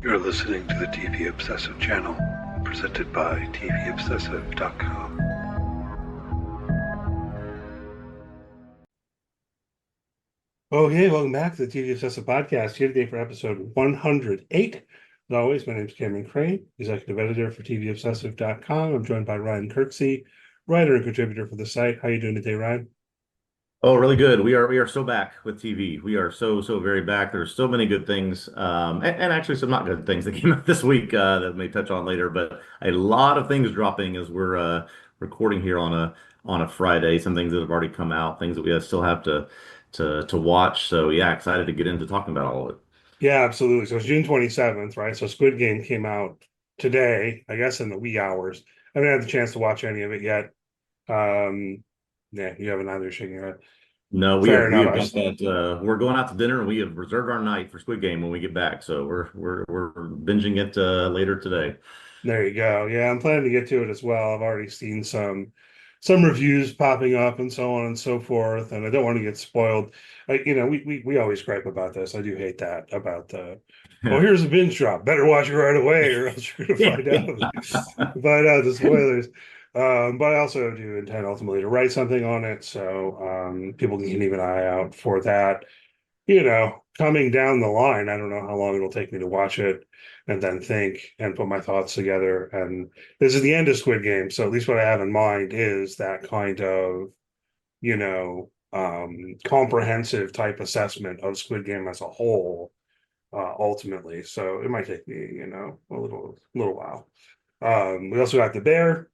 You're listening to the TV Obsessive channel, presented by TVObscast.com. Okay, welcome back to the TV Obsessive Podcast. Here today for episode 108. As always, my name is Cameron Crane, executive editor for TVObsessive.com. I'm joined by Ryan Kirksey, writer and contributor for the site. How are you doing today, Ryan? Oh, really good. We are so back with TV. We are so very back. There's so many good things, and actually some not good things that came out this week that we may touch on later. But a lot of things dropping as we're recording here on a Friday. Some things that have already come out, things that we still have to watch. So yeah, excited to get into talking about all of it. Yeah, absolutely. So it's June 27th, right? So Squid Game came out today, I guess in the wee hours. I haven't had the chance to watch any of it yet. Yeah, you haven't either, shaking your head. No, we Fair have we enough. have got that. We're going out to dinner, and we have reserved our night for Squid Game when we get back. So we're binging it later today. There you go. Yeah, I'm planning to get to it as well. I've already seen some reviews popping up and so on and so forth, and I don't want to get spoiled. We always gripe about this. I do hate that about the, oh, here's a binge drop. Better watch it right away, or else you're gonna Yeah. find out the spoilers. But I also do intend ultimately to write something on it, so people can keep an eye out for that. Coming down the line, I don't know how long it'll take me to watch it and then think and put my thoughts together. And this is the end of Squid Game. So at least what I have in mind is that kind of, comprehensive type assessment of Squid Game as a whole, ultimately. So it might take me, a little while. We also got The Bear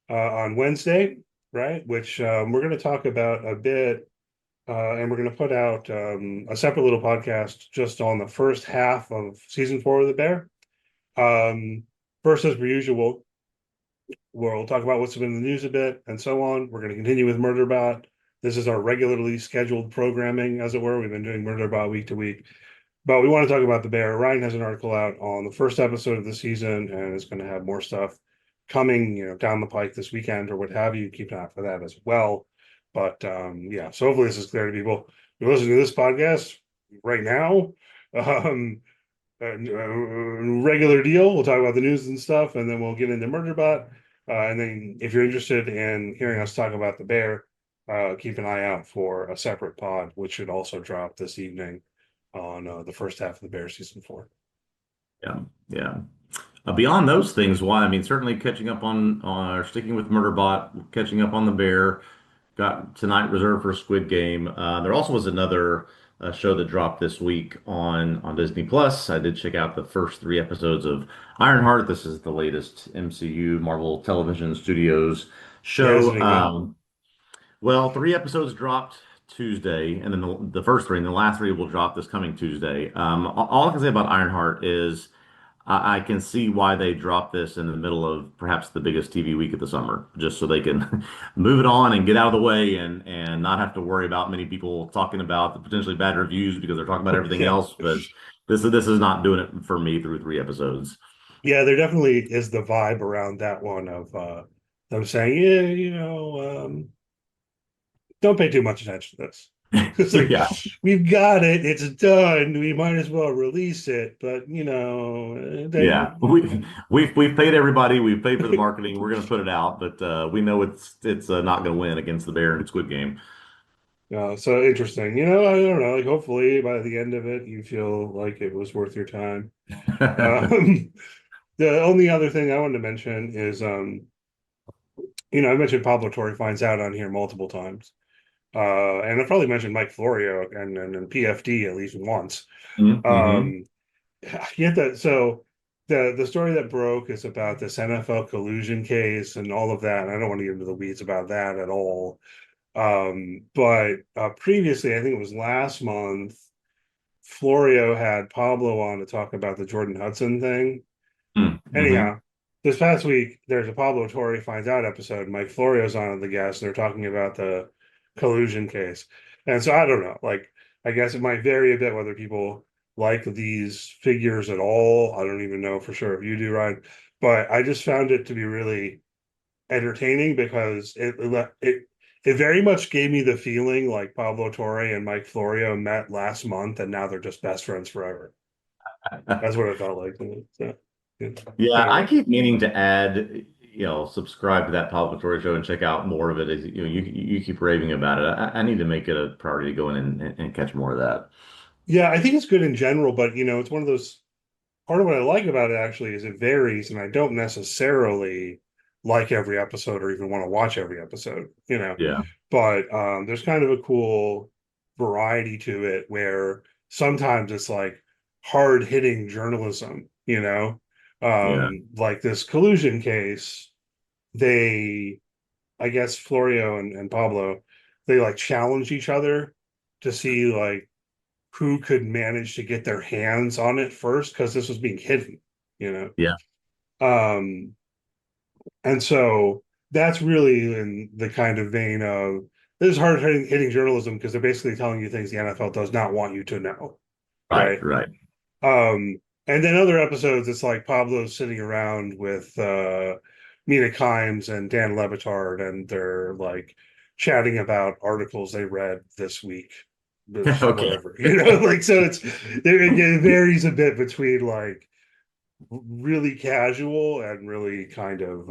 on Wednesday, right? Which we're going to talk about a bit, and we're going to put out a separate little podcast just on the first half of season 4 of The Bear. First, as per usual, we'll talk about what's been in the news a bit and so on. We're going to continue with Murderbot. This is our regularly scheduled programming, as it were. We've been doing Murderbot week to week, but we want to talk about The Bear. Ryan has an article out on the first episode of the season, and is going to have more stuff coming, down the pike this weekend or what have you. Keep an eye for that as well. But yeah, so hopefully this is clear to people. You're listening to this podcast right now. Um, Regular deal. We'll talk about the news and stuff, and then we'll get into Murderbot. And then, if you're interested in hearing us talk about the bear, keep an eye out for a separate pod, which should also drop this evening on the first half of the Bear season 4. Yeah, yeah. Beyond those things, why? I mean, certainly catching up on, sticking with Murderbot, catching up on the Bear. Got tonight reserved for Squid Game. There also was another show that dropped this week on Disney Plus. I did check out the first three episodes of Ironheart. This is the latest MCU Marvel Television Studios Yeah, isn't show. it good? Well, three episodes dropped Tuesday, and then the first three and the last three will drop this coming Tuesday. All I can say about Ironheart is I can see why they dropped this in the middle of perhaps the biggest TV week of the summer, just so they can move it on and get out of the way and not have to worry about many people talking about the potentially bad reviews because they're talking about everything Yeah, else. But this is not doing it for me through three episodes. yeah. There definitely is the vibe around that one of them saying, yeah, don't pay too much attention to this. It's like, Yeah, we've got it, it's done. We might as well release it, but yeah. We've paid everybody. We've paid for the marketing. We're going to put it out, but we know it's not going to win against the Bear and Squid Game. so interesting. I don't know. Like, hopefully, by the end of it, you feel like it was worth your time. Um, the only other thing I wanted to mention is, I mentioned Pablo Torre finds out on here multiple times. And I've probably mentioned Mike Florio and PFD at least once. Mm-hmm. Um, Get that. So the story that broke is about this NFL collusion case and all of that. And I don't want to get into the weeds about that at all. But previously, I think it was last month, Florio had Pablo on to talk about the Jordan Hudson thing. Mm-hmm. Anyhow, this past week, there's a Pablo Torre finds out episode. Mike Florio's on the guest, and they're talking about the collusion case. And so I don't know. Like, I guess it might vary a bit whether people like these figures at all. I don't even know for sure if you do, Ryan. But I just found it to be really entertaining because it very much gave me the feeling like Pablo Torre and Mike Florio met last month, and now they're just best friends forever. That's what it felt like. So, yeah. Yeah, I Anyway. keep meaning to add, subscribe to that Paul Victoria show and check out more of it. As you keep raving about it. I need to make it a priority to go in and catch more of that. Yeah, I think it's good in general, but it's one of those part of what I like about it actually is it varies, and I don't necessarily like every episode or even want to watch every episode. Yeah, But there's kind of a cool variety to it where sometimes it's like hard hitting journalism. yeah, Like this collusion case, they, I guess Florio and Pablo, they like challenge each other to see like who could manage to get their hands on it first because this was being hidden, you know. yeah. Um, and so that's really in the kind of vein of this is hard hitting journalism because they're basically telling you things the NFL does not want you to know, Right, right? right. And then other episodes, it's like Pablo's sitting around with Mina Kimes and Dan Levitard, and they're like chatting about articles they read this week, Okay. whatever, like so it varies a bit between like really casual and really kind of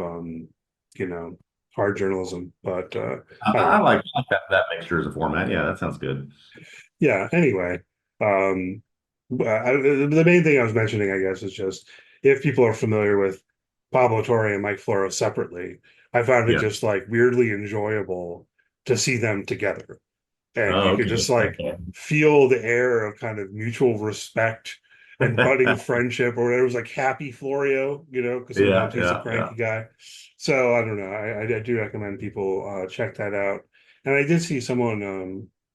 you know hard journalism. But I don't I know. like that mixture as a format. Yeah, that sounds good. Yeah. Anyway, the main thing I was mentioning, I guess, is just if people are familiar with Pablo Torre and Mike Floro separately, I found it Yeah. just like weirdly enjoyable to see them together. And Oh, you could just okay. like Okay. feel the air of kind of mutual respect and budding friendship or whatever. It was like happy Florio, because Yeah, sometimes he's a yeah, cranky yeah. guy. So I don't know. I do recommend people check that out. And I did see someone,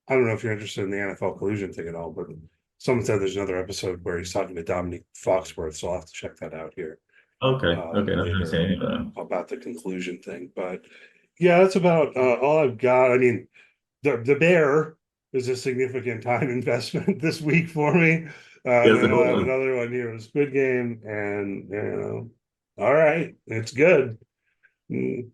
I don't know if you're interested in the NFL collusion thing at all, but someone said there's another episode where he's talking to Dominique Foxworth. So I'll have to check that out here Okay. Okay. Not gonna say later any of that. about the conclusion thing. But yeah, that's about all I've got. I mean, the bear is a significant time investment this week for me. And Yes, then it I'll have was. another one here, Squid Game, and all right, it's good. Mm.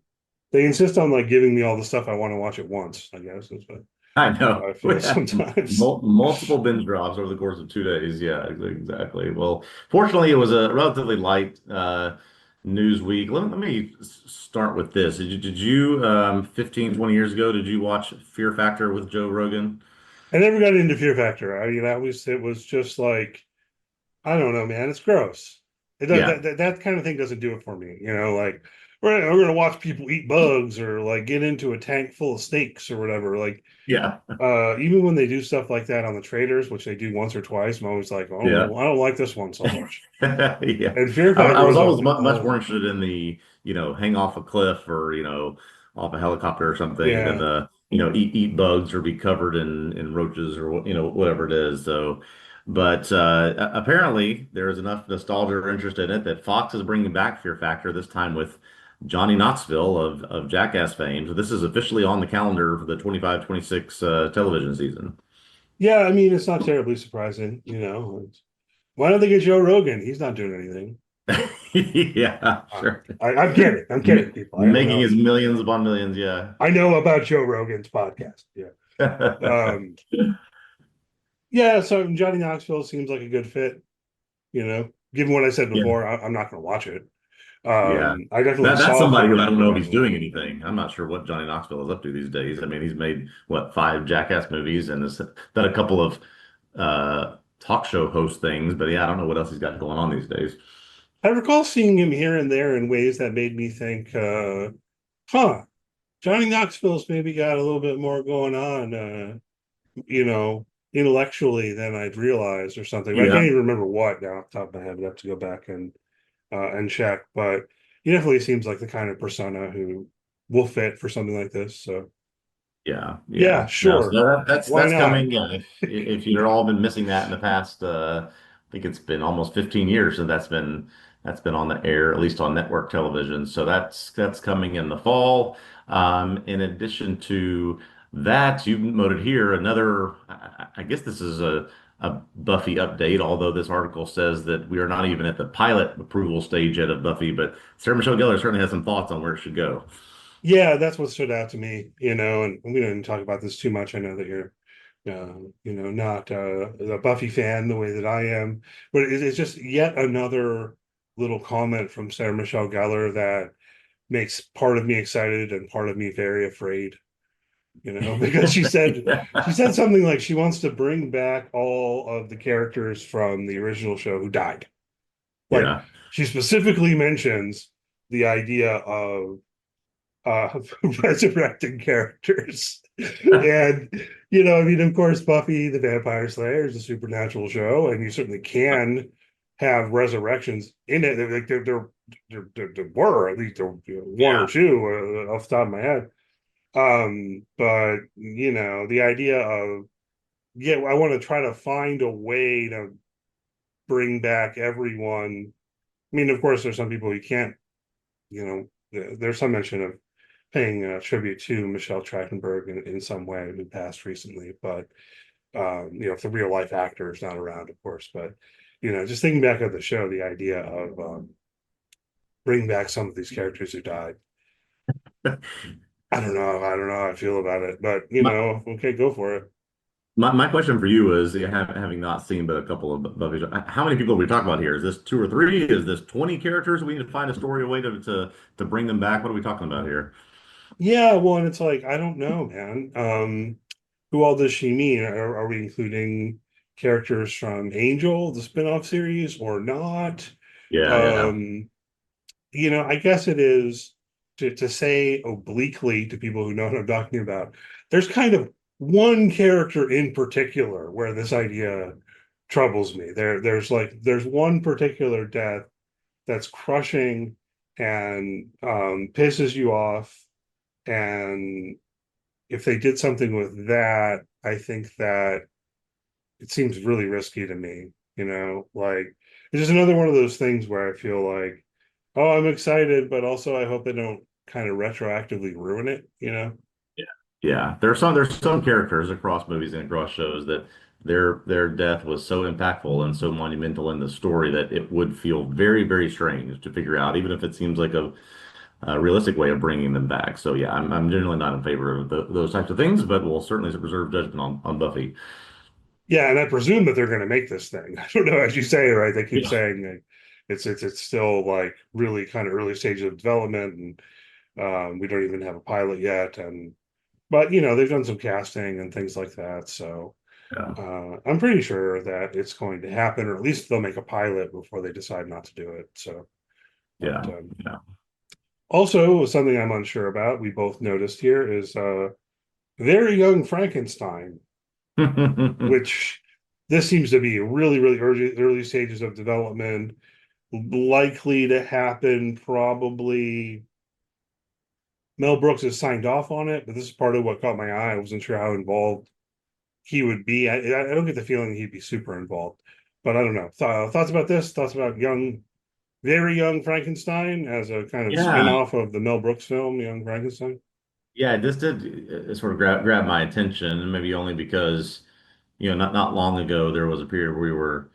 They insist on like giving me all the stuff I want to watch at once. I guess is what I how know. I We feel had sometimes. multiple binge drops over the course of 2 days. Yeah, exactly. Well, fortunately, it was a relatively light news week. Let me start with this. Did you 15, 20 years ago, did you watch Fear Factor with Joe Rogan? I never got into Fear Factor. It was just like I don't know, man. It's gross. Yeah. That kind of thing doesn't do it for me. Like we're gonna watch people eat bugs or like get into a tank full of snakes or whatever. Like Yeah. even when they do stuff like that on the traders, which they do once or twice, I'm always like, Yeah. oh, I don't like this one so much. Yeah. And Fear I Factor was was a always much more whole interested in the, hang off a cliff or, off a helicopter or something than yeah. the, eat bugs or be covered in roaches or, whatever it is. So, but apparently there is enough nostalgia or interest in it that Fox is bringing back Fear Factor, this time with Johnny Knoxville of Jackass fame. So this is officially on the calendar for the 25-26 television season. Yeah, I mean, it's not terribly surprising. Why don't they get Joe Rogan? He's not doing anything. Yeah, sure. I'm kidding. I'm kidding, people. I Making know. his millions upon millions, yeah. I know about Joe Rogan's podcast. Yeah. Um, yeah, so Johnny Knoxville seems like a good fit. Given what I said Yeah, before, I'm not going to watch it. yeah. I definitely That's saw somebody Fear who I don't Factor, know but if I he's don't want doing to. anything. I'm not sure what Johnny Knoxville is up to these days. I mean, he's made what, five Jackass movies and has done a couple of talk show host things, but yeah, I don't know what else he's got going on these days. I recall seeing him here and there in ways that made me think, huh, Johnny Knoxville's maybe got a little bit more going on, intellectually than I'd realized or something. But I Yeah, can't even remember what now off the top of my head. I'd have to go back and check. But he definitely seems like the kind of persona who will fit for something like this. So yeah, yeah, yeah. No, so sure. Why that's not? coming. Yeah, if you've all been missing that in the past, I think it's been almost 15 years since that's been on the air, at least on network television. So that's coming in the fall. In addition to that, you noted here another. I guess this is a Buffy update, although this article says that we are not even at the pilot approval stage yet of Buffy. But Sarah Michelle Gellar certainly has some thoughts on where it should go. Yeah, that's what stood out to me, and we didn't talk about this too much. I know that you're Not a Buffy fan the way that I am, but it's just yet another little comment from Sarah Michelle Gellar that makes part of me excited and part of me very afraid. Because she said something like she wants to bring back all of the characters from the original show who died. Like Yeah. she specifically mentions the idea of uh resurrecting characters. And I mean, of course, Buffy the Vampire Slayer is a supernatural show, and you certainly can have resurrections in it. There were at least one or Yeah. two off the top of my head. But the idea of, yeah, I want to try to find a way to bring back everyone. I mean, of course, there's some people you can't, there's some mention of paying tribute to Michelle Trachtenberg in some way in the past recently, but if the real life actor is not around, of course. But just thinking back of the show, the idea of bringing back some of these characters who died. I don't know how I feel about it, but My, okay, go for it. my question for you is, having not seen but a couple of Buffy, how many people are we talking about here? Is this two or three? Is this 20 characters? We need to find a story, a way to bring them back. What are we talking about here? Yeah, well, and it's like, I don't know, man. Who all does she mean? Are we including characters from Angel, the spinoff series, or not? Yeah, yeah. Um, I guess it is to say obliquely to people who know what I'm talking about. There's kind of one character in particular where this idea troubles me. There's one particular death that's crushing and pisses you off. And if they did something with that, I think that it seems really risky to me. Like it's just another one of those things where I feel like, oh, I'm excited, but also I hope they don't kind of retroactively ruin it. Yeah. Yeah, there's some characters across movies and across shows that their death was so impactful and so monumental in the story that it would feel very, very strange to figure out, even if it seems like a realistic way of bringing them back. So yeah, I'm generally not in favor of those types of things, but we'll certainly reserve judgment on Buffy. Yeah, and I presume that they're going to make this thing. I don't know, as you say, right? They keep Yeah. saying like, it's still like really kind of early stage of development, and we don't even have a pilot yet. And but they've done some casting and things like that, so Yeah. I'm pretty sure that it's going to happen, or at least they'll make a pilot before they decide not to do it. So, but Yeah. Yeah. also something I'm unsure about, we both noticed here, is Very Young Frankenstein, which this seems to be really, really early stages of development, likely to happen probably. Mel Brooks has signed off on it, but this is part of what caught my eye. I wasn't sure how involved he would be. I don't get the feeling he'd be super involved, but I don't know. Thoughts about this? Thoughts about Very Young Frankenstein as a kind of Yeah. spin-off of the Mel Brooks film, Young Frankenstein? Yeah, this did sort of grab my attention, and maybe only because, not long ago there was a period where we were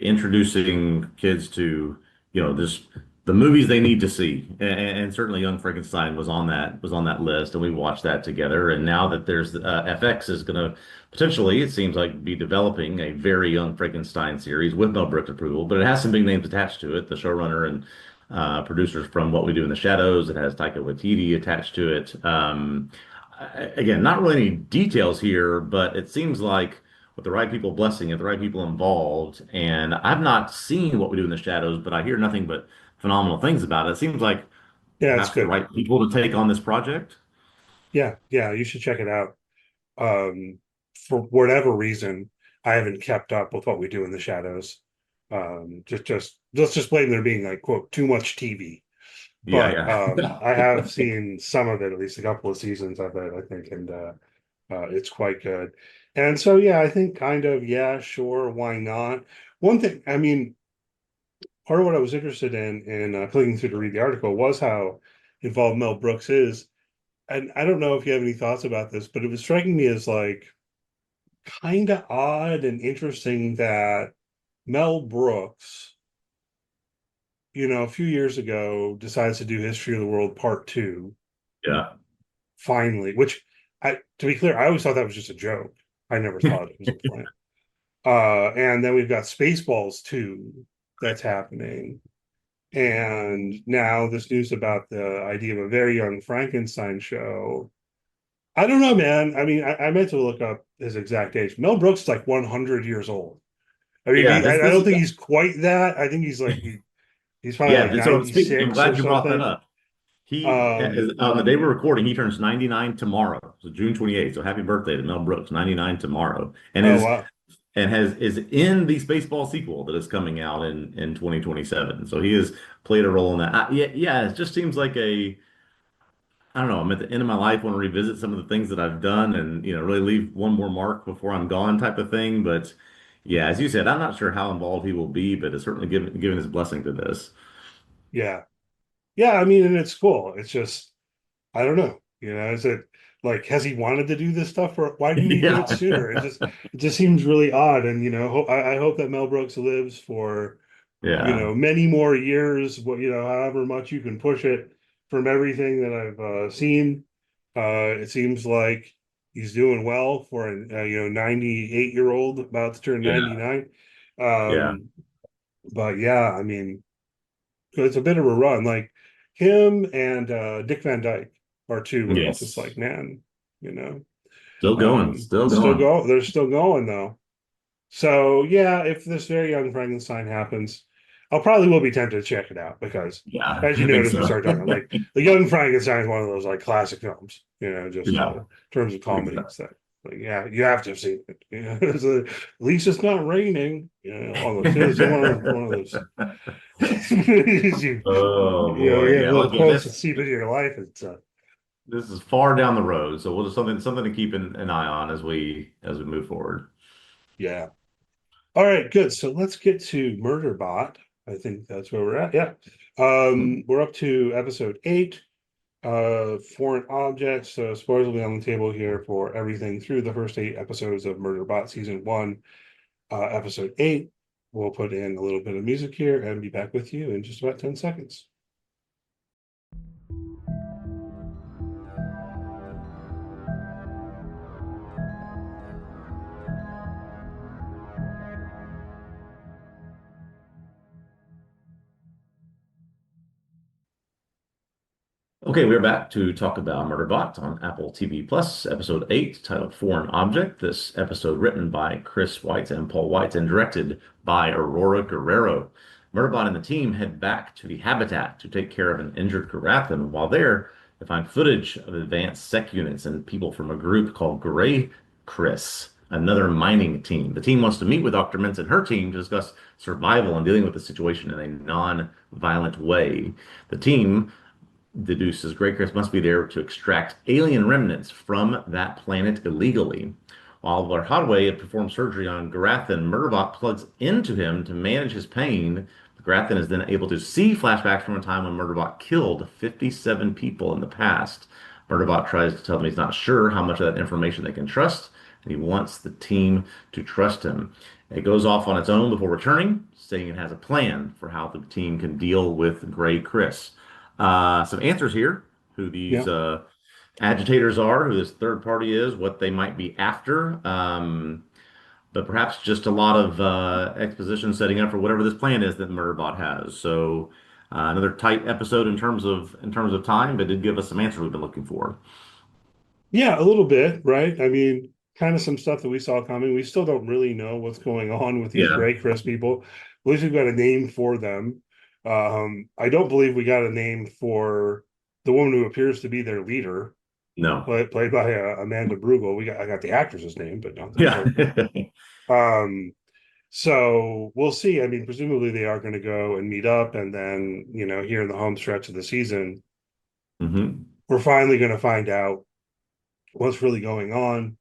introducing kids to, this the movies they need to see, and certainly Young Frankenstein was on that list, and we watched that together. And now that there's FX is going to potentially, it seems like, be developing a Very Young Frankenstein series with Mel Brooks approval, but it has some big names attached to it, the showrunner and producers from What We Do in the Shadows. It has Taika Waititi attached to it. Again, not really any details here, but it seems like with the right people blessing it, the right people involved, and I've not seen What We Do in the Shadows, but I hear nothing but phenomenal things about it. It seems like Yeah, it's perhaps the good. right people to take on this project. Yeah, yeah, you should check it out. Um, for whatever reason, I haven't kept up with What We Do in the Shadows. Just let's just blame there being like quote too much TV. But Yeah, I have yeah. seen some of it, at least a couple of seasons of it, I think, and it's quite good. And so, yeah, I think kind of, yeah, sure, why not? One thing, I mean, part of what I was interested in clicking through to read the article was how involved Mel Brooks is. And I don't know if you have any thoughts about this, but it was striking me as like kind of odd and interesting that Mel Brooks, a few years ago decides to do History of the World Part Two Yeah. finally, which to be clear, I always thought that was just a joke. I never thought it was a plant. And then we've got Spaceballs 2 that's happening. And now this news about the idea of a Very Young Frankenstein show. I don't know, man. I mean, I meant to look up his exact age. Mel Brooks is like 100 years old. I mean, Yeah, I don't think he's quite that. I think he's like he's probably like yeah. So speaking, I'm 96 or glad you brought that something. up. He Um, on the day we're recording, he turns 99 tomorrow. So June 28th. So happy birthday to Mel Brooks, 99 tomorrow. And oh is wow. and has is in the Spaceball sequel that is coming out in 2027. So he has played a role in that. Yeah, yeah, it just seems like I don't know, I'm at the end of my life, want to revisit some of the things that I've done and really leave one more mark before I'm gone type of thing. But yeah, as you said, I'm not sure how involved he will be, but it's certainly given his blessing to this. Yeah. Yeah, I mean, and it's cool. It's just I don't know. Is it like has he wanted to do this stuff or why didn't he do it Yeah. sooner? It just seems really odd. And I hope that Mel Brooks lives for Yeah. many more years. What however much you can push it from everything that I've seen. It seems like he's doing well for an 98-year-old about to turn Yeah. 99. Yeah. But yeah, I mean, it's a bit of a run. Like him and Dick Van Dyke are two where it's just like, Yes. man, you know, Still going. Still still going. go. They're still going though. So yeah, if this Very Young Frankenstein happens, I'll probably will be tempted to check it out because, Yeah, as you I think notice, we so. started talking like the Young Frankenstein is one of those like classic films. Just Yeah, in terms of comedies exactly. that like yeah, you have to have seen it. At least it's not raining. Almost it's one of those. you, Oh boy, you have yeah. Well, little again, quotes that this seep into your life. It's this is far down the road, so we'll just something to keep an eye on as we move forward. yeah. All right, good. So let's get to Murderbot. I think that's where we're at. Yeah. Mhm. We're up to episode 8. Foreign objects. So spoilers will be on the table here for everything through the first 8 episodes of Murderbot season 1, episode 8. We'll put in a little bit of music here and be back with you in just about 10 seconds. Okay, we're back to talk about Murderbot on Apple TV Plus, episode 8, titled Foreign Object. This episode written by Chris White and Paul White and directed by Aurora Guerrero. Murderbot and the team head back to the habitat to take care of an injured Garathan. While there, they find footage of advanced sec units and people from a group called Gray Chris, another mining team. The team wants to meet with Dr. Mintz and her team to discuss survival and dealing with the situation in a non-violent way. The team deduces Grey Chris must be there to extract alien remnants from that planet illegally. While Varhadwe performs surgery on Garathan, Murderbot plugs into him to manage his pain. Garathan is then able to see flashbacks from a time when Murderbot killed 57 people in the past. Murderbot tries to tell him he's not sure how much of that information they can trust, and he wants the team to trust him. It goes off on its own before returning, saying it has a plan for how the team can deal with Grey Chris. Some answers here, who these Yeah. agitators are, who this third party is, what they might be after, but perhaps just a lot of exposition setting up for whatever this plan is that Murderbot has. So another tight episode in terms of time, but did give us some answers we've been looking for. Yeah, a little bit, right? I mean, kind of some stuff that we saw coming. We still don't really know what's going on with these Yeah. Gray Chris people. At least we've got a name for them. I don't believe we got a name for the woman who appears to be their leader, No. played by Amanda Brugel. I got the actress's name, but not the Yeah. character. Um, so we'll see. I mean, presumably they are going to go and meet up, and then here in the home stretch of the season, hmm we're finally going to find out what's really going on.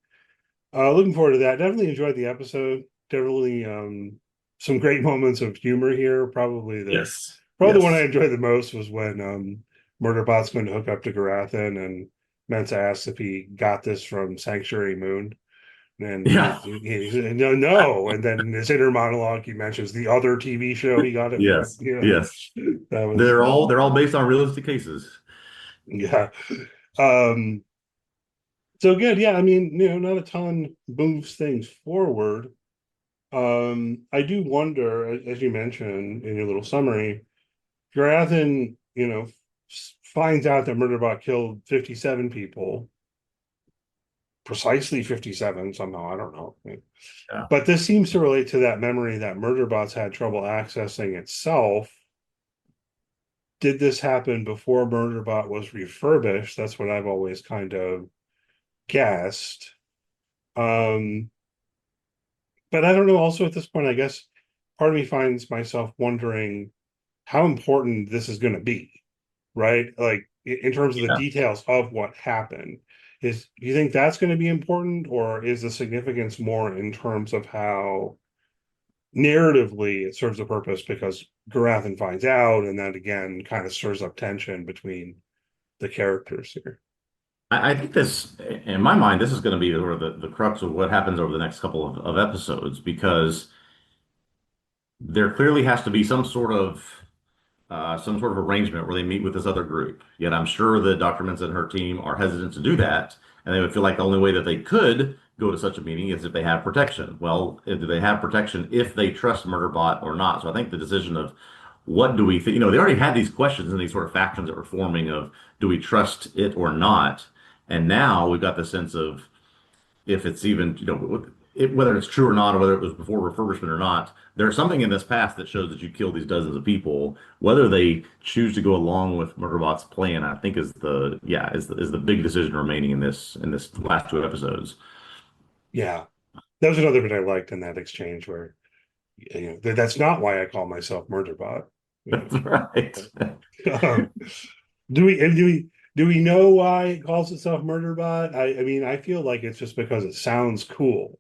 Looking forward to that. Definitely enjoyed the episode. Definitely some great moments of humor here. Yes. Probably the one I Yes. enjoyed the most was when Murderbot's going to hook up to Garathan and Mensa asks if he got this from Sanctuary Moon. And Yeah. he said, no, no. And then in his inner monologue, he mentions the other TV show he got it from. Yes. Yes. That was, They're all based on realistic cases. yeah. Um, So good, yeah. I mean, not a ton moves things forward. I do wonder, as you mentioned in your little summary, Garathan, finds out that Murderbot killed 57 people, precisely 57 somehow. I don't know. Yeah. But this seems to relate to that memory that Murderbot's had trouble accessing itself. Did this happen before Murderbot was refurbished? That's what I've always kind of guessed. Um, but I don't know. Also, at this point, I guess part of me finds myself wondering how important this is going to be, right? Like in terms of the Yeah. details of what happened. Do you think that's going to be important, or is the significance more in terms of how narratively it serves a purpose because Garathan finds out, and that again kind of stirs up tension between the characters here. I think this, in my mind, this is going to be sort of the crux of what happens over the next couple of episodes because there clearly has to be some sort of arrangement where they meet with this other group. Yet I'm sure that Dr. Mintz and her team are hesitant to do that, and they would feel like the only way that they could go to such a meeting is if they have protection. Well, do they have protection if they trust Murderbot or not? So I think the decision of what do we think, they already had these questions and these sort of factions that were forming of do we trust it or not? And now we've got the sense of if it's even, whether it's true or not, or whether it was before refurbishment or not, there's something in this past that shows that you killed these dozens of people. Whether they choose to go along with Murderbot's plan, I think is the big decision remaining in this last two episodes. Yeah, that was another bit I liked in that exchange where that's not why I call myself Murderbot. That's right. Um, do we know why it calls itself Murderbot? I mean, I feel like it's just because it sounds cool.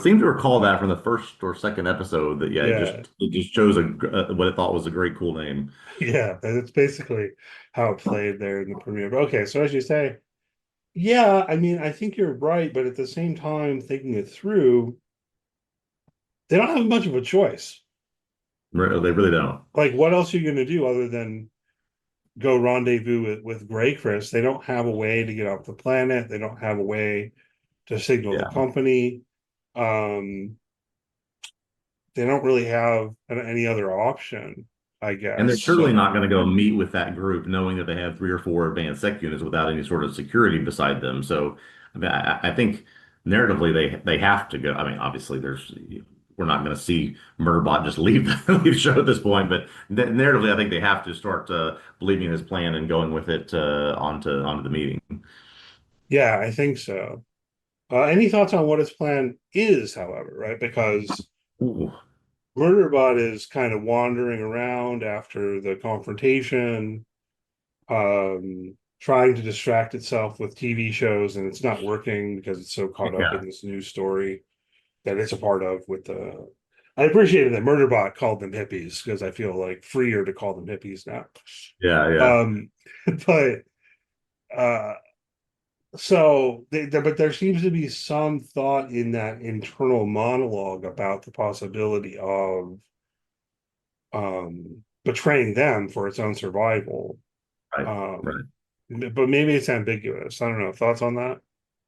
Seem to recall that from the first or second episode that it Yeah, just it just chose what it thought was a great cool name. yeah, that's basically how it played there in the premiere. But okay, so as you say, yeah, I mean, I think you're right, but at the same time, thinking it through, they don't have much of a choice. They really don't. Like, what else are you going to do other than go rendezvous with Grey Chris? They don't have a way to get off the planet. They don't have a way to signal the Yeah. company. Um, they don't really have any other option, I And they're guess. certainly So not going to go meet with that group knowing that they have three or four advanced sec units without any sort of security beside them. So, I mean, I think narratively they have to go. I mean, obviously we're not going to see Murderbot just leave leave the show at this point, but narratively, I think they have to start believing his plan and going with it onto the meeting. yeah, I think so. Any thoughts on what his plan is, however, right? Because Ooh, Murderbot is kind of wandering around after the confrontation, trying to distract itself with TV shows, and it's not working because it's so caught up yeah, in this news story that it's a part of with the. I appreciated that Murderbot called them hippies because I feel like freer to call them hippies now. yeah, yeah. Um, but uh, but there seems to be some thought in that internal monologue about the possibility of betraying them for its own survival. Right, Um, right. but maybe it's ambiguous. I don't know. Thoughts on that?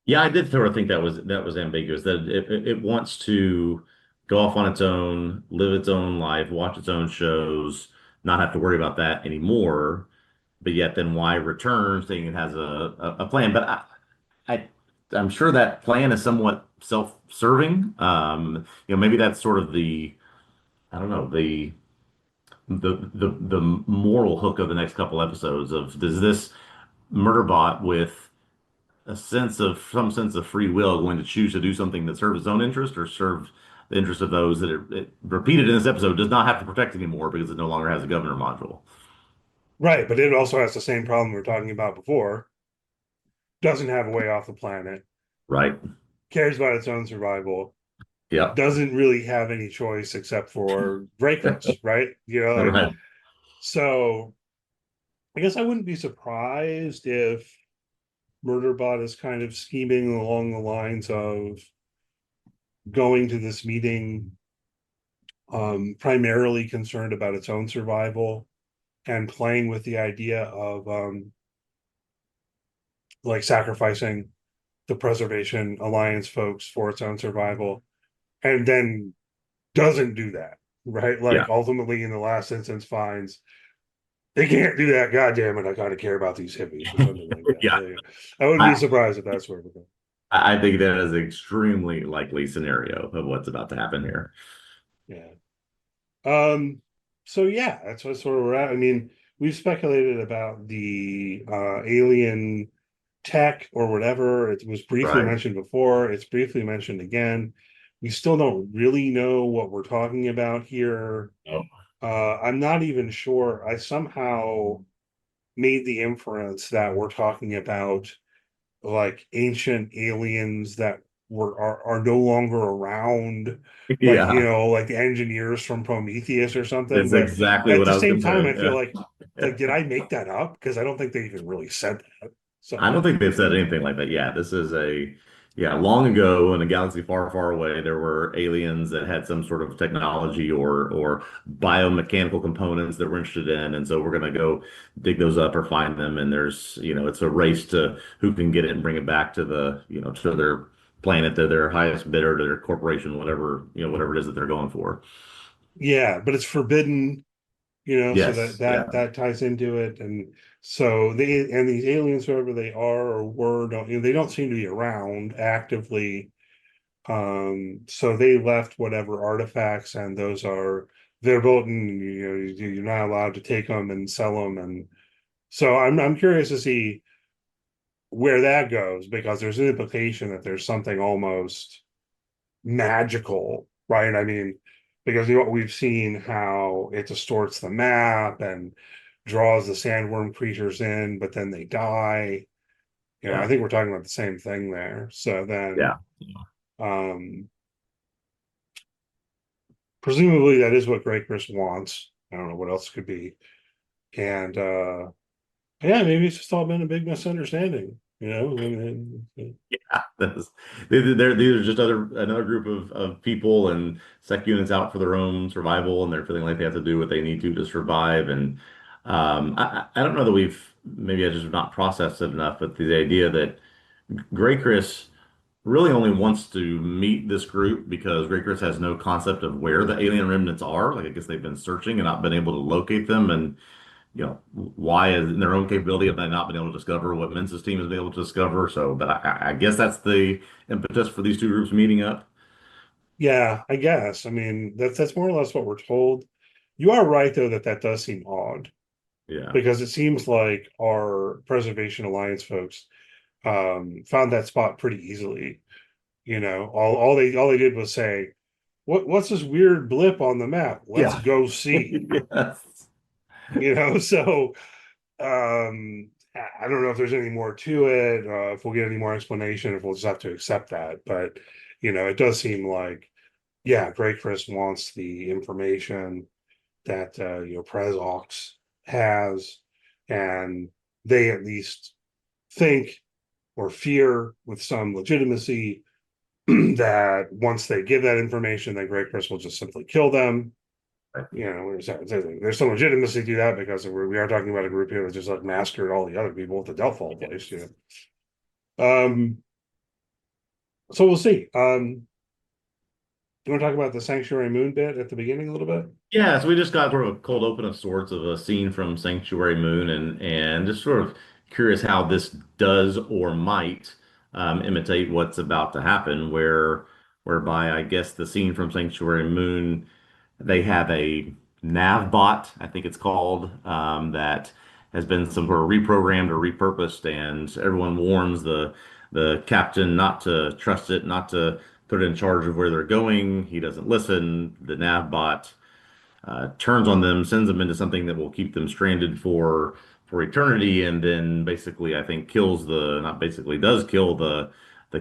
Yeah, I did sort of think that was ambiguous. That it wants to go off on its own, live its own life, watch its own shows, not have to worry about that anymore. But yet, then why return, saying it has a plan? But I I'm sure that plan is somewhat self-serving. Maybe that's sort of the I don't know the moral hook of the next couple episodes of does this Murderbot with some sense of free will going to choose to do something that serves its own interest or serve the interest of those that it repeated in this episode does not have to protect anymore because it no longer has a governor module. Right, but it also has the same problem we were talking about before. Doesn't have a way off the planet. Right. Cares about its own survival. Yep. Doesn't really have any choice except for Dracos, right? Like Right. so. I guess I wouldn't be surprised if Murderbot is kind of scheming along the lines of going to this meeting primarily concerned about its own survival and playing with the idea of like sacrificing the Preservation Alliance folks for its own survival, and then doesn't do that, right? Yeah. Like ultimately in the last instance finds they can't do that. God damn it, I gotta care about these hippies or something like that. Yeah. Like, I wouldn't be I, surprised if that's where we're going. I think that is an extremely likely scenario of what's about to happen here. Yeah. So yeah, that's what sort of we're at. I mean, we've speculated about the alien tech or whatever. It was briefly Right. mentioned before, it's briefly mentioned again. We still don't really know what we're talking about here. Oh. I'm not even sure. I somehow made the inference that we're talking about like ancient aliens that are no longer around, like Yeah. like the engineers from Prometheus or something. That's But exactly at what the I was same going time, to I feel say. like did I make that up? Because I don't think they even really said that. I don't So think they've said anything like that. Yeah, this is yeah, long ago in a galaxy far, far away, there were aliens that had some sort of technology or biomechanical components that we're interested in. And so we're going to go dig those up or find them. And it's a race to who can get it and bring it back to to their planet, to their highest bidder, to their corporation, whatever it is that they're going for. yeah, but it's forbidden, so that Yes. that Yeah. that ties into it. And so these aliens, whoever they are or were, don't they don't seem to be around actively. So they left whatever artifacts, and those are verboten. You're not allowed to take them and sell them. And so I'm curious to see where that goes, because there's an implication that there's something almost magical, right? I mean, because we've seen how it distorts the map and draws the sandworm creatures in, but then they die. I Yeah. think we're talking about the same thing there. So then, Yeah. um, presumably that is what Grey Chris wants. I don't know what else it could be. And yeah, maybe it's just all been a big misunderstanding, Yeah, these are just another group of people and sec units out for their own survival, and they're feeling like they have to do what they need to survive. And I don't know that maybe I just have not processed it enough, but the idea that Gray Chris really only wants to meet this group because Gray Chris has no concept of where the alien remnants are. Like I guess they've been searching and not been able to locate them, and why is in their own capability have they not been able to discover what Mensa's team has been able to discover? So, but I guess that's the impetus for these two groups meeting up. Yeah, I guess. I mean, that's more or less what we're told. You are right though that that does seem odd, Yeah. because it seems like our Preservation Alliance folks found that spot pretty easily. All they did was say, what's this weird blip on the map? Let's Yeah. go see. Yes. So I don't know if there's any more to it, if we'll get any more explanation, if we'll just have to accept that. But it does seem like, yeah, Grey Chris wants the information that Prezox has, and they at least think or fear with some legitimacy that once they give that information, then Grey Chris will just simply kill them. There's some legitimacy to that, because we are talking about a group here that just like massacred all the other people at the Delphi place. Um, so we'll see. Do you want to talk about the Sanctuary Moon bit at the beginning a little bit? Yeah, so we just got sort of a cold open of sorts of a scene from Sanctuary Moon, and just sort of curious how this does or might imitate what's about to happen, whereby I guess the scene from Sanctuary Moon, they have a nav bot, I think it's called, that has been some sort of reprogrammed or repurposed, and everyone warns the captain not to trust it, not to put it in charge of where they're going. He doesn't listen. The nav bot turns on them, sends them into something that will keep them stranded for eternity, and then basically I think kills the not basically does kill the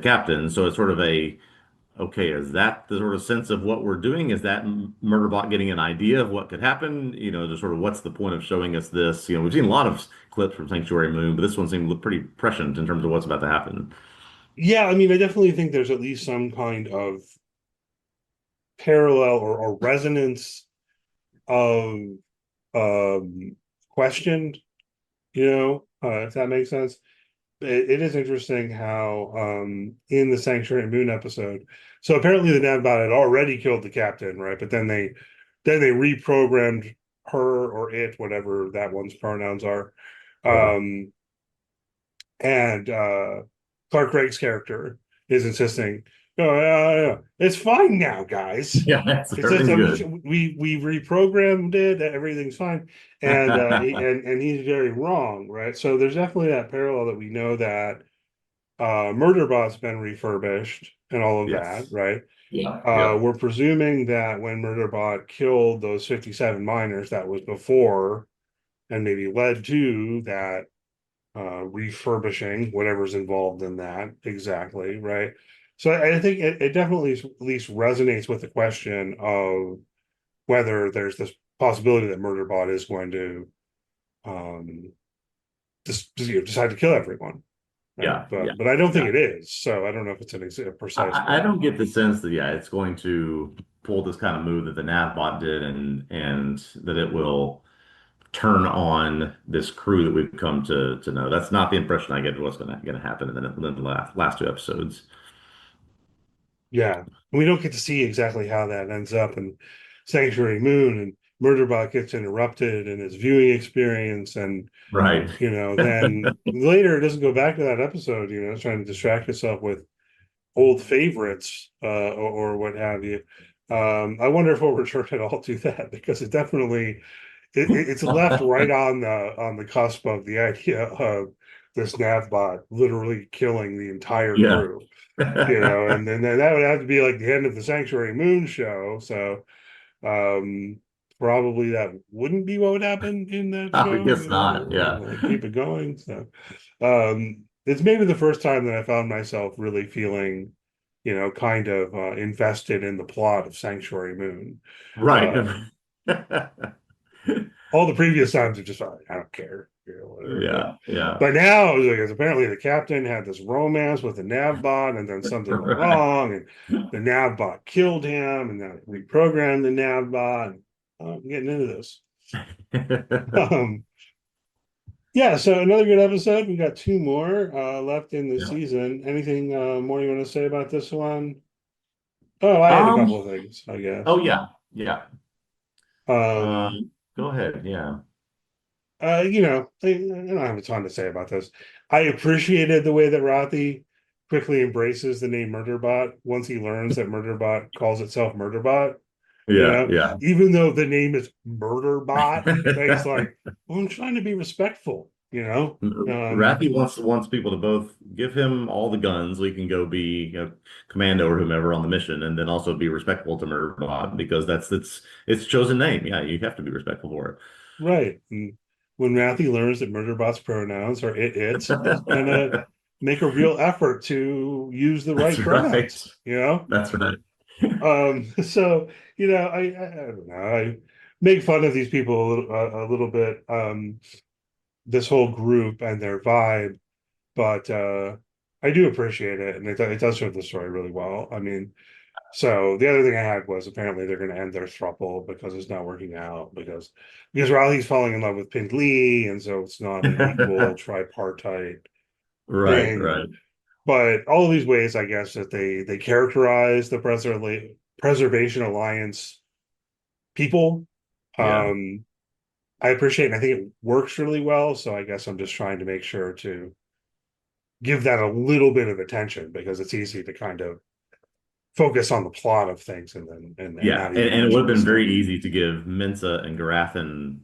captain. So it's sort of okay, is that the sort of sense of what we're doing? Is that Murderbot getting an idea of what could happen? Just sort of what's the point of showing us this? We've seen a lot of clips from Sanctuary Moon, but this one seemed pretty prescient in terms of what's about to happen. Yeah, I mean, I definitely think there's at least some kind of parallel or resonance of questioned, if that makes sense. it is interesting how in the Sanctuary Moon episode, so apparently the Navbot had already killed the captain, right? But then they reprogrammed her or it, whatever that one's pronouns are. Yeah. Um, and Clark Gregg's character is insisting, "Oh, it's fine now, guys. Yeah, It's just everything's good. we reprogrammed it. Everything's fine." And and he's very wrong, right? So there's definitely that parallel that we know that Murderbot's been refurbished and all of that, Yes. right? Yeah. Yep. We're presuming that when Murderbot killed those 57 miners, that was before and maybe led to that refurbishing whatever's involved in that exactly, right? So I think it definitely at least resonates with the question of whether there's this possibility that Murderbot is going to um decide to kill everyone, right? Yeah. Yeah. But I don't think Yeah. it is. So I don't know if it's a precise I point. don't get the sense that yeah, it's going to pull this kind of move that the Navbot did, and that it will turn on this crew that we've come to know. That's not the impression I get of what's going to happen in the last two episodes. Yeah, we don't get to see exactly how that ends up in Sanctuary Moon, and Murderbot gets interrupted in his viewing experience, and Right. then later it doesn't go back to that episode. It's trying to distract itself with old favorites or what have you. I wonder if we'll return at all to that because it definitely it's left right on the cusp of the idea of this Navbot literally killing the entire Yeah. crew. And then that would have to be like the end of the Sanctuary Moon show. So probably that wouldn't be what would happen in that I show. guess not. Yeah. Like keep it going. So it's maybe the first time that I found myself really feeling, kind of invested in the plot of Sanctuary Moon. Right. Um, all the previous times are just like, I don't care, whatever. Yeah. Yeah. But now it's apparently the captain had this romance with the Navbot, and then something went Right. wrong, and the Navbot killed him, and then reprogrammed the Navbot. I'm getting into this. Um, yeah, so another good episode. We got two more left in the Yeah. season. Anything more you want to say about this one? Oh, I had a Um. couple of things, I guess. Oh yeah. Yeah. Um, Go ahead. Yeah. I don't have a ton to say about this. I appreciated the way that Rothi quickly embraces the name Murderbot once he learns that Murderbot calls itself Murderbot. Yeah. Yeah. Even though the name is Murderbot, that he's like, well, I'm trying to be respectful, Rathy wants people to both give him all the guns so he can go be commando or whomever on the mission, and then also be respectful to Murderbot because that's its chosen name. Yeah, you have to be respectful for right. And when Rathi learns that Murderbot's pronouns are he's gonna it. make a real effort to use the That's right right. pronouns. That's right. So I don't know. I make fun of these people a little bit. This whole group and their vibe, but I do appreciate it, and it does serve the story really well. I mean, so the other thing I had was apparently they're going to end their throuple because it's not working out because Riley's falling in love with Pink Lee, and so it's not an equal tripartite Right, thing. right. But all of these ways, I guess, that they characterize the Preservation Alliance people, Yeah. um, I appreciate, and I think it works really well. So I guess I'm just trying to make sure to give that a little bit of attention because it's easy to kind of focus on the plot of things and Yeah, not even and it would mention have the been very stuff. easy to give Mensa and Garathan,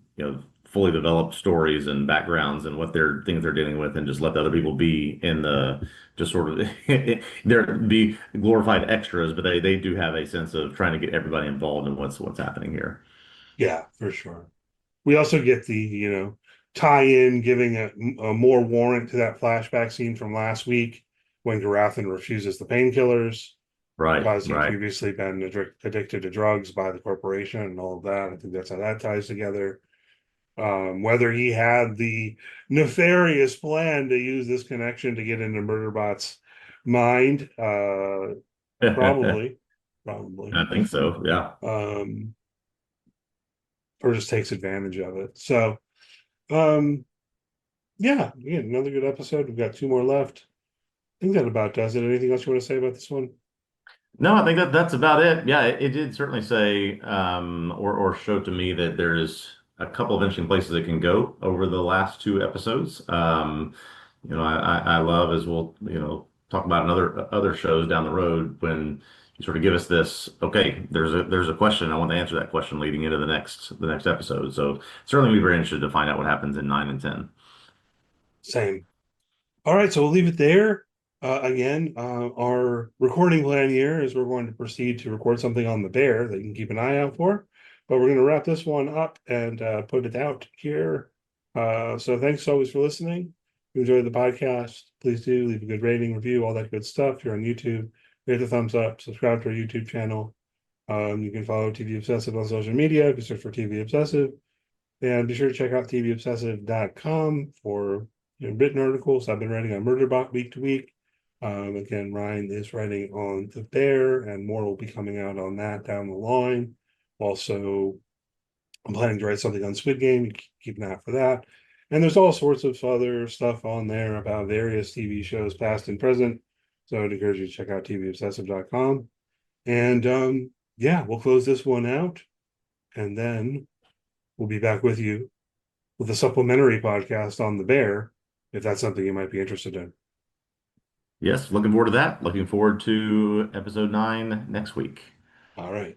fully developed stories and backgrounds and what their things they're dealing with, and just let the other people be in the just sort of they're be glorified extras, but they do have a sense of trying to get everybody involved in what's happening here. Yeah, for sure. We also get the tie-in giving a more warrant to that flashback scene from last week when Garathan refuses the painkillers Right, because he'd right. previously been addicted to drugs by the corporation and all of that. I think that's how that ties together. Whether he had the nefarious plan to use this connection to get into Murderbot's mind, I probably, probably, think so. Yeah. um, or just takes advantage of it. So, um, yeah, another good episode. We've got two more left. I think that about does it. Anything else you want to say about this one? No, I think that that's about it. Yeah, it did certainly say or show to me that there is a couple of interesting places it can go over the last two episodes. I love as we'll talk about in other shows down the road when you sort of give us this. Okay, there's a question. I want to answer that question leading into the next episode. So certainly, we're very interested to find out what happens in 9 and 10. Same. All right, so we'll leave it there. Again, our recording plan here is we're going to proceed to record something on the bear that you can keep an eye out for. But we're going to wrap this one up and put it out here. So thanks always for listening. If you enjoyed the podcast, please do leave a good rating, review, all that good stuff. If you're on YouTube, hit the thumbs up, subscribe to our YouTube channel. You can follow TV Obsessive on social media. You can search for TV Obsessive. And be sure to check out TVObsessive.com for written articles. I've been writing on Murderbot week to week. Again, Ryan is writing on The Bear, and more will be coming out on that down the line. Also, I'm planning to write something on Squid Game. You keep an eye out for that. And there's all sorts of other stuff on there about various TV shows, past and present. So I'd encourage you to check out TVObsessive.com. And yeah, we'll close this one out. And then we'll be back with you with a supplementary podcast on the bear, if that's something you might be interested in. Yes, looking forward to that. Looking forward to episode 9 next week. All right.